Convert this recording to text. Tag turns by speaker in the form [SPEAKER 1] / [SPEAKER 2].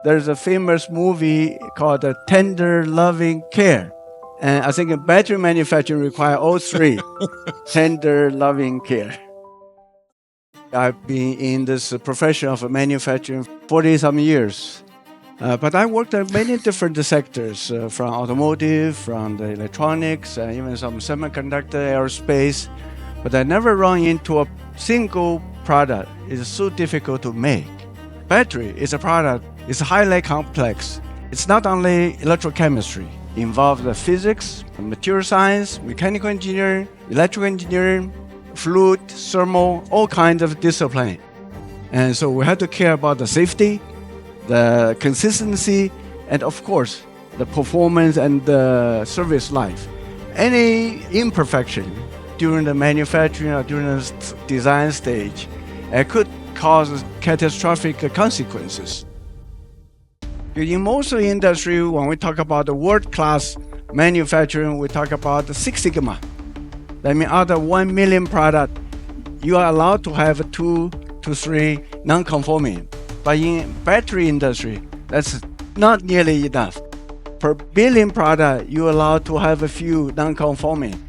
[SPEAKER 1] There's a famous movie called Tender Loving Care. And I think battery manufacturing requires all three. Tender loving care. I've been in this profession of manufacturing 40-some years. But I worked in many different sectors, from automotive, from the electronics, even some semiconductor, aerospace. But I never run into a single product. It's so difficult to make. Battery is a product. It's highly complex. It's not only electrochemistry. It involves the physics, material science, mechanical engineering, electrical engineering, fluid, thermal, all kinds of discipline. And so we have to care about the safety, the consistency, and of course, the performance and the service life. Any imperfection during the manufacturing or during the design stage could cause catastrophic consequences. In most industry, when we talk about the world-class manufacturing, we talk about the Six Sigma. That means out of 1 million product, you are allowed to have 2 to 3 non-conforming. But in battery industry, that's not nearly enough. Per billion product, you're allowed to have a few non-conforming.